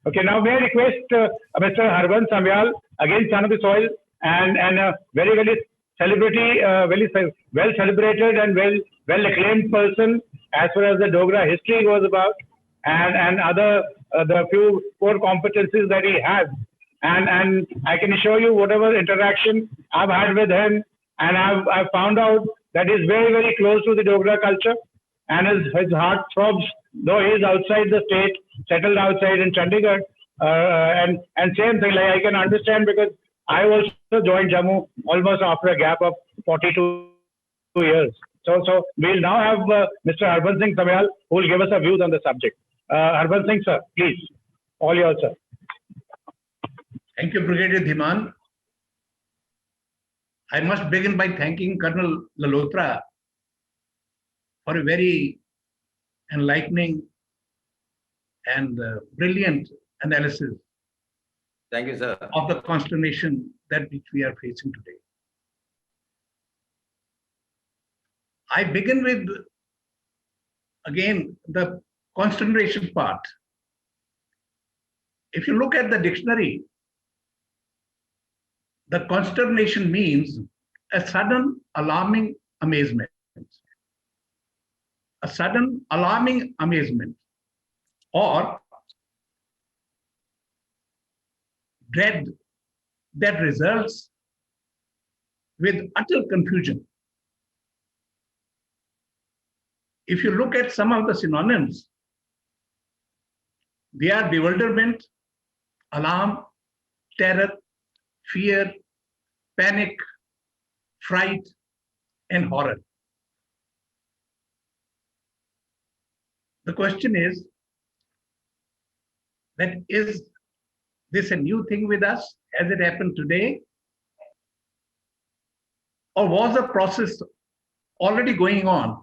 Okay, now may I request Mr. Harbans Samyal, again son of the soil, and a very, very celebrity, well celebrated and well acclaimed person as far as the Dogra history goes about, and other the few core competencies that he has. And I can assure you, whatever interaction I've had with him, and I've found out that he's very, very close to the Dogra culture, and his heart throbs, though he is outside the state, settled outside in Chandigarh. And same thing, like I can understand, because I also joined Jammu almost after a gap of 42 years. So we'll now have Mr. Harbans Singh Samyal, who will give us a views on the subject. Harbans Singh, sir, please, all yours, sir. Thank you, Brigadier Dhiman. I must begin by thanking Colonel Lalotra for a very enlightening and brilliant analysis. Thank you, sir. Of the consternation that which we are facing today. I begin with, again, the consternation part. If you look at the dictionary, the consternation means a sudden alarming amazement. A sudden alarming amazement or dread that results with utter confusion. If you look at some of the synonyms, they are bewilderment, alarm, terror, fear, panic, fright, and horror. The question is that is this a new thing with us as it happened today? Or was the process already going on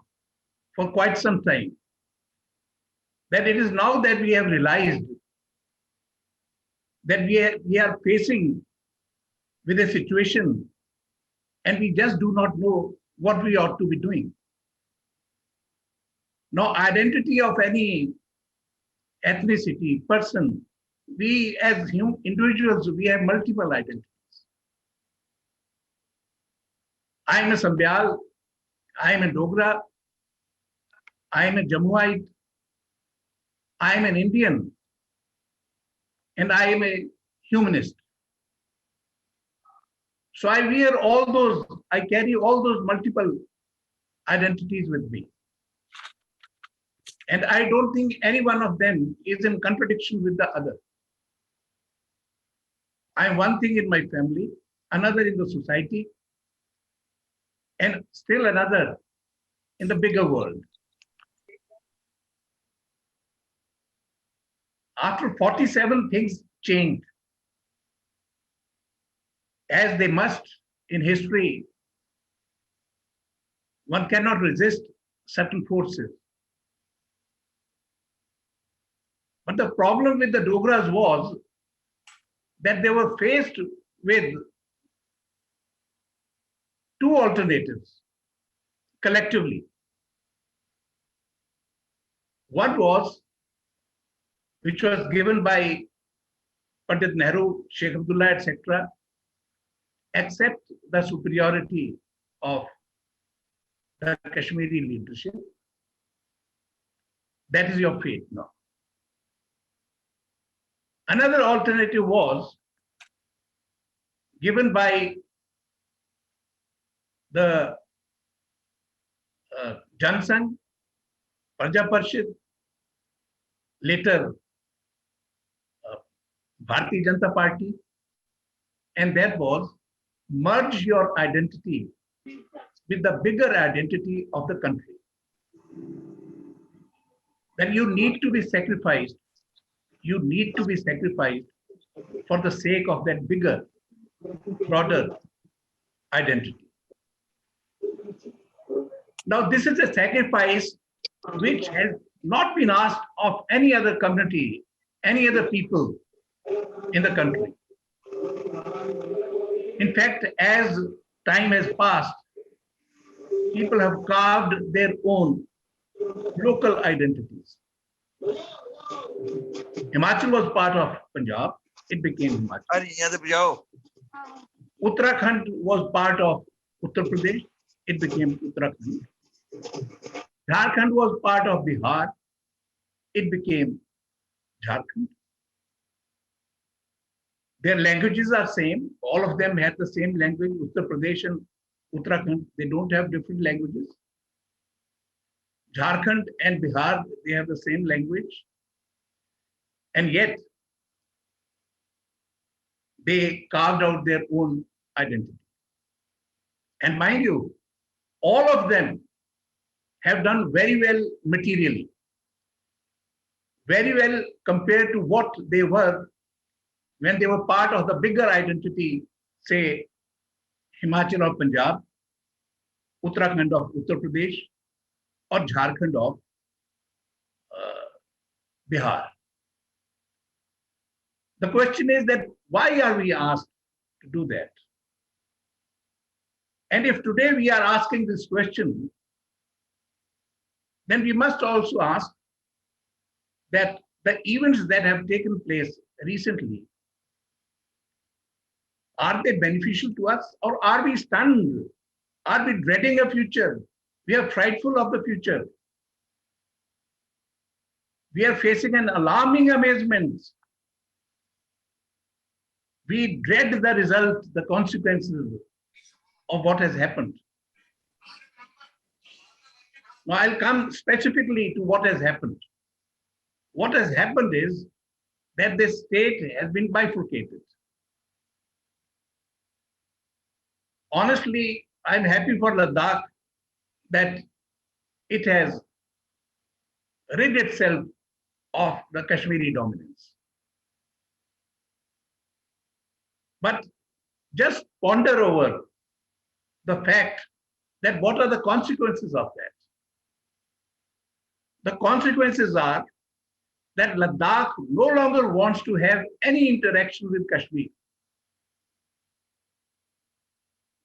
for quite some time? That it is now that we have realized that we are facing with a situation and we just do not know what we ought to be doing. Now, identity of any ethnicity, person, we as individuals, we have multiple identities. I am a Sambyal, I am a Dogra, I am a Jammuite, I am an Indian, and I am a humanist. So I wear all those, I carry all those multiple identities with me. And I don't think any one of them is in contradiction with the other. I am one thing in my family, another in the society, and still another in the bigger world. After 47, things changed, as they must in history. One cannot resist certain forces. But the problem with the Dogras was that they were faced with two alternatives collectively. One was, which was given by Pandit Nehru, Sheikh Abdullah, etc., accept the superiority of the Kashmiri leadership. That is your fate now. Another alternative was given by the Jansangh, Praja Parishad, later Bharatiya Janata Party, and that was merge your identity with the bigger identity of the country. Then you need to be sacrificed. You need to be sacrificed for the sake of that bigger, broader identity. Now, this is a sacrifice which has not been asked of any other community, any other people in the country. In fact, as time has passed, people have carved their own local identities. Himachal was part of Punjab, it became Himachal. Uttarakhand was part of Uttar Pradesh, it became Uttarakhand. Jharkhand was part of Bihar, it became Jharkhand. Their languages are same. All of them have the same language. Uttar Pradesh and Uttarakhand, they don't have different languages. Jharkhand and Bihar, they have the same language. And yet, they carved out their own identity. And mind you, all of them have done very well materially, very well compared to what they were when they were part of the bigger identity, say, Himachal of Punjab, Uttarakhand of Uttar Pradesh, or Jharkhand of Bihar. The question is that why are we asked to do that? And if today we are asking this question, then we must also ask that the events that have taken place recently, are they beneficial to us, or are we stunned? Are we dreading a future? We are frightful of the future. We are facing an alarming amazement. We dread the result, the consequences of what has happened. Now I'll come specifically to what has happened. What has happened is that the state has been bifurcated. Honestly, I'm happy for Ladakh that it has rid itself of the Kashmiri dominance. But just ponder over the fact that what are the consequences of that? The consequences are that Ladakh no longer wants to have any interaction with Kashmir.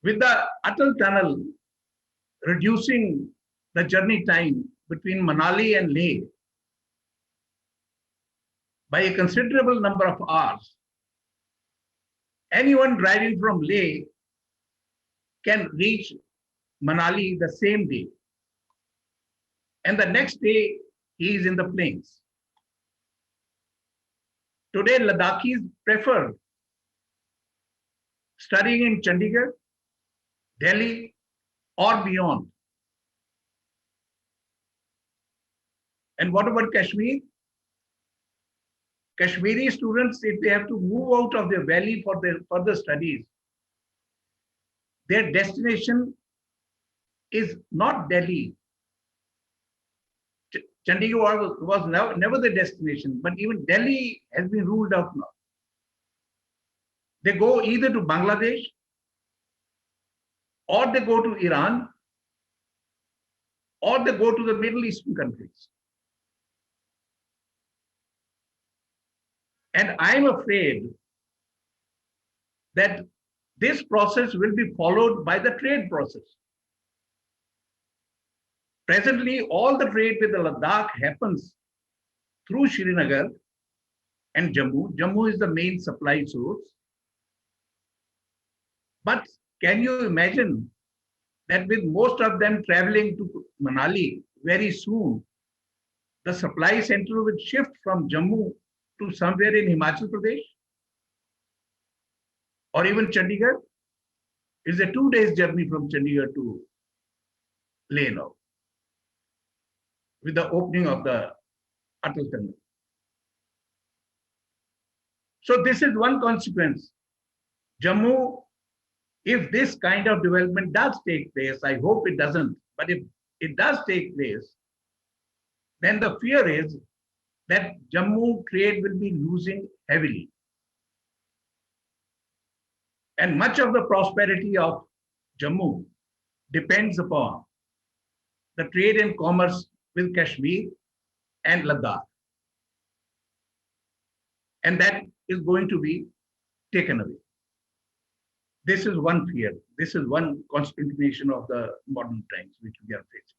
With the Atal Tunnel reducing the journey time between Manali and Leh by a considerable number of hours, anyone driving from Leh can reach Manali the same day. And the next day, he is in the plains. Today, Ladakhis prefer studying in Chandigarh, Delhi, or beyond. And what about Kashmir? Kashmiri students, if they have to move out of their valley for their further studies, their destination is not Delhi. Chandigarh was never the destination, but even Delhi has been ruled out now. They go either to Bangladesh, or they go to Iran, or they go to the Middle Eastern countries. And I'm afraid that this process will be followed by the trade process. Presently, all the trade with the Ladakh happens through Srinagar and Jammu. Jammu is the main supply source. But can you imagine that with most of them traveling to Manali very soon, the supply center will shift from Jammu to somewhere in Himachal Pradesh or even Chandigarh? It's a 2 days journey from Chandigarh to Leh now, with the opening of the Atal Tunnel. So this is one consequence. Jammu, if this kind of development does take place, I hope it doesn't, but if it does take place, then the fear is that Jammu trade will be losing heavily. And much of the prosperity of Jammu depends upon the trade and commerce with Kashmir and Ladakh. And that is going to be taken away. This is one fear. This is one consternation of the modern times which we are facing.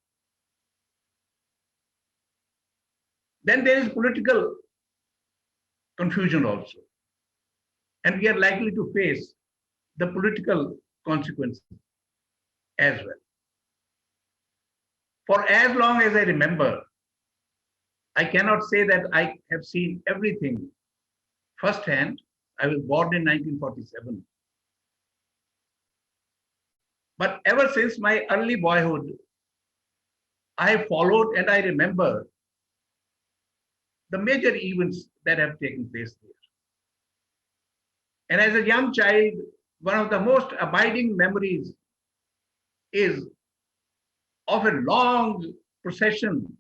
then there is political confusion also. And we are likely to face the political consequences as well. For as long as I remember, I cannot say that I have seen everything firsthand. I was born in 1947. But ever since my early boyhood, I followed and I remember the major events that have taken place there. And as a young child, one of the most abiding memories is of a long procession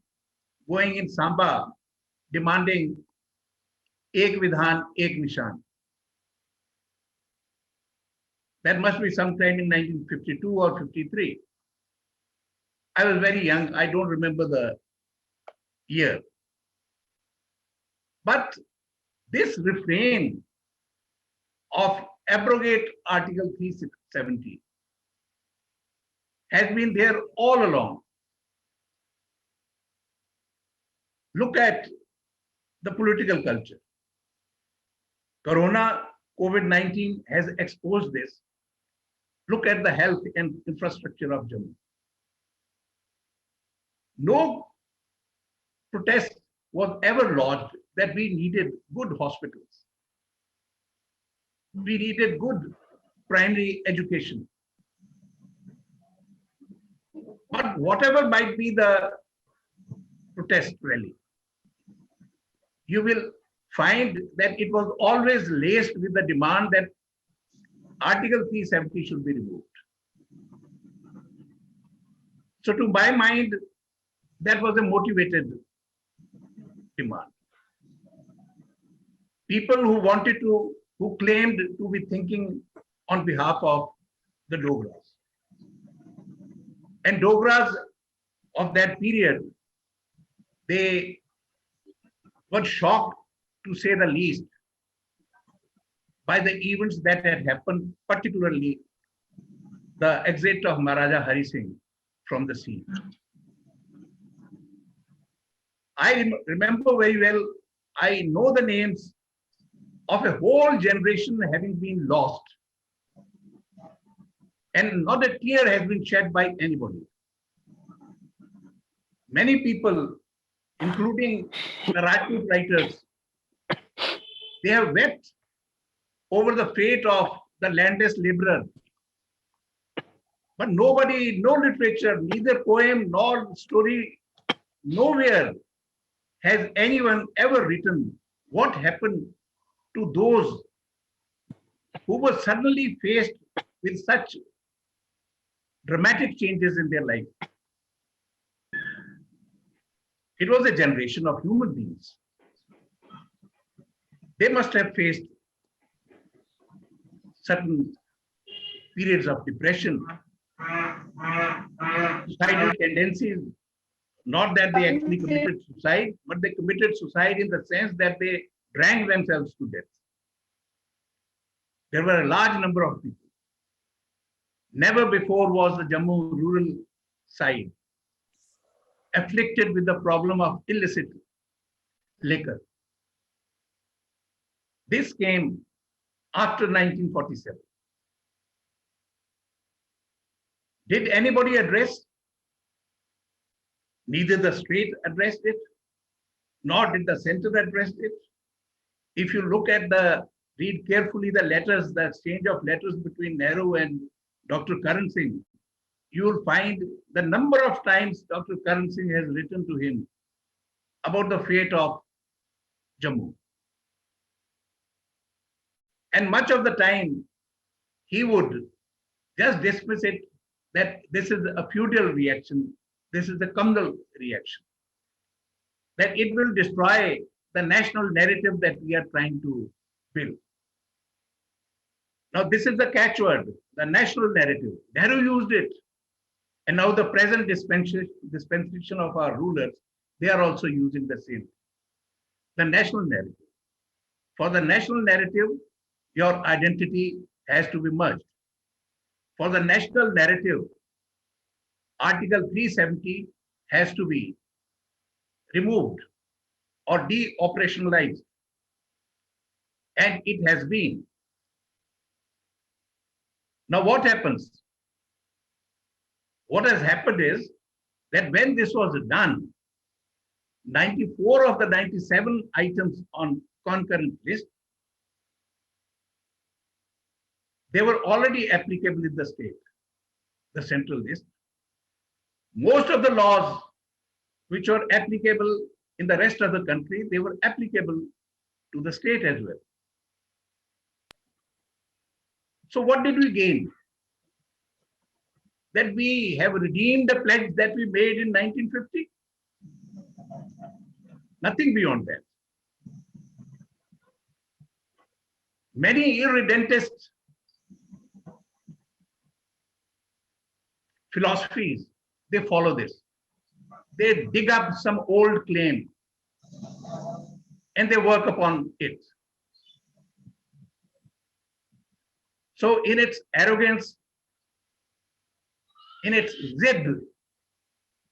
going in Samba, demanding Ek Vidhan, Ek Nishan. That must be sometime in 1952 or 53. I was very young. I don't remember the year. But this refrain of abrogate Article 370 has been there all along. Look at the political culture. Corona, COVID-19 has exposed this. Look at the health and infrastructure of Jammu. No protest was ever lodged that we needed good hospitals. We needed good primary education. But whatever might be the protest rally, you will find that it was always laced with the demand that Article 370 should be removed. So to my mind, that was a motivated demand. People who claimed to be thinking on behalf of the Dogras. And Dogras of that period, they were shocked, to say the least, by the events that had happened, particularly the exit of Maharaja Hari Singh from the scene. I remember very well, I know the names of a whole generation having been lost, and not a tear has been shed by anybody. Many people, including the Rajput writers, they have wept over the fate of the landless laborer. But nobody, no literature, neither poem nor story, nowhere has anyone ever written what happened to those who were suddenly faced with such dramatic changes in their life. It was a generation of human beings. They must have faced certain periods of depression, suicidal tendencies. Not that they actually committed suicide, but they committed suicide in the sense that they drank themselves to death. There were a large number of people. Never before was the Jammu rural side afflicted with the problem of illicit liquor. This came after 1947. Did anybody address? Neither the state addressed it, nor did the center address it. If you look at read carefully the letters, the exchange of letters between Nehru and Dr. Karan Singh, you will find the number of times Dr. Karan Singh has written to him about the fate of Jammu. And much of the time, he would just dismiss it that this is a feudal reaction, this is a communal reaction, that it will destroy the national narrative that we are trying to build. Now, this is the catchword, the national narrative. Nehru used it. And now the present dispensation of our rulers, they are also using the same. The national narrative. For the national narrative, your identity has to be merged. For the national narrative, Article 370 has to be removed. or de-operationalized. And it has been. Now what happens? What has happened is that when this was done, 94 of the 97 items on concurrent list, they were already applicable in the state, the central list. Most of the laws which were applicable in the rest of the country, they were applicable to the state as well. So what did we gain? That we have redeemed the pledge that we made in 1950? Nothing beyond that. Many irredentist philosophies, they follow this. They dig up some old claim and they work upon it. So in its arrogance, in its zid,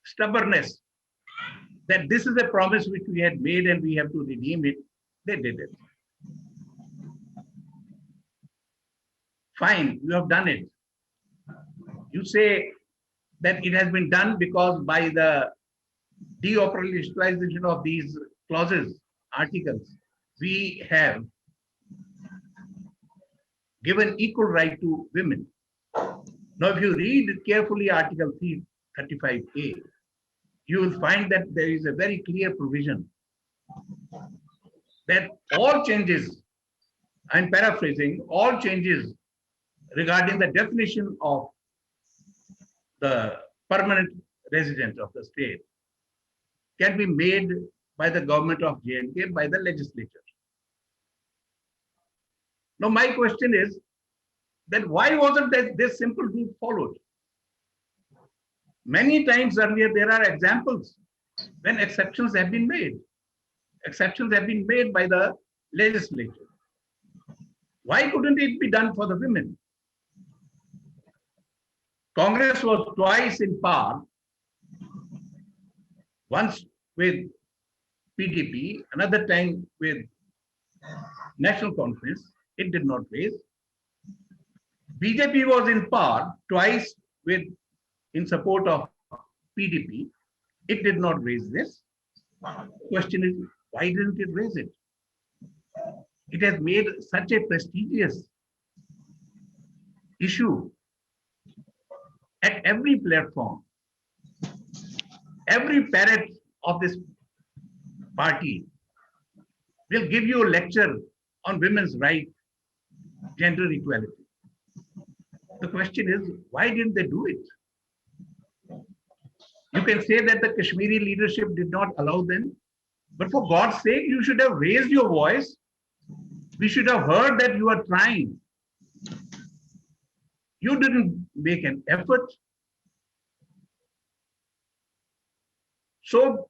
stubbornness, that this is a promise which we had made and we have to redeem it, they did it. Fine, you have done it. You say that it has been done because by the de-operationalization of these clauses, articles, we have given equal right to women. Now, if you read carefully Article 335A, you will find that there is a very clear provision that all changes, I'm paraphrasing, all changes regarding the definition of the permanent resident of the state can be made by the government of J&K, by the legislature. Now, my question is that why wasn't this simple rule followed? Many times earlier, there are examples when exceptions have been made. Exceptions have been made by the legislature. Why couldn't it be done for the women? Congress was twice in power, once with PDP, another time with National Conference. It did not raise. BJP was in power twice with in support of PDP. It did not raise this. The question is, why didn't it raise it? It has made such a prestigious issue at every platform. Every parrot of this party will give you a lecture on women's rights, gender equality. The question is, why didn't they do it? You can say that the Kashmiri leadership did not allow them, but for God's sake, you should have raised your voice. We should have heard that you are trying. You didn't make an effort. So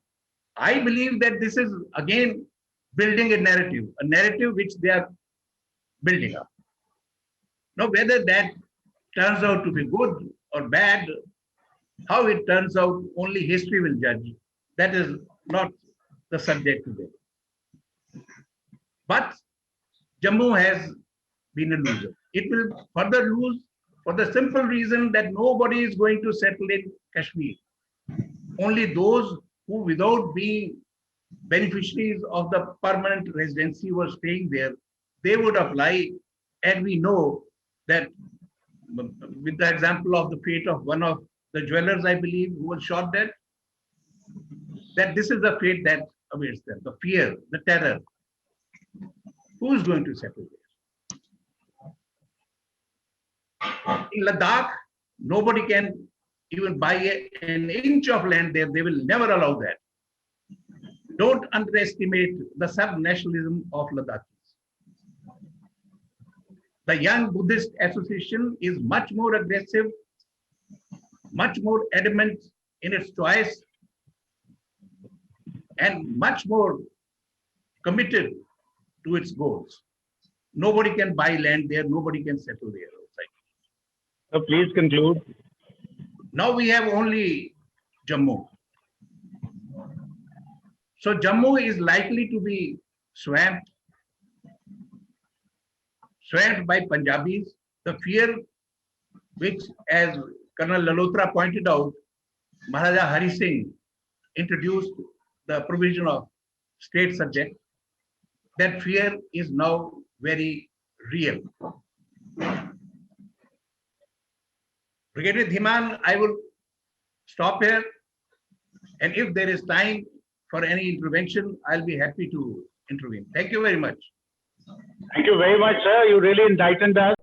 I believe that this is again building a narrative which they are building up. Now, whether that turns out to be good or bad, how it turns out, only history will judge. That is not the subject today. But Jammu has been a loser. It will further lose for the simple reason that nobody is going to settle in Kashmir. Only those who, without being beneficiaries of the permanent residency, were staying there, they would apply. And we know that with the example of the fate of one of the jewelers, I believe, who was shot dead, that this is the fate that awaits them, the fear, the terror. Who is going to settle there? In Ladakh, nobody can even buy an inch of land there. They will never allow that. Don't underestimate the sub-nationalism of Ladakhis. The Young Buddhist Association is much more aggressive, much more adamant in its choice, and much more committed to its goals. Nobody can buy land there, nobody can settle there. So please conclude. Now we have only Jammu. So Jammu is likely to be swamped by Punjabis. The fear which, as Colonel Lalotra pointed out, Maharaja Hari Singh introduced the provision of state subject. That fear is now very real. Brigadier Dhiman, I will stop here. And if there is time for any intervention, I'll be happy to intervene. Thank you very much. Thank you very much, sir. You really enlightened us.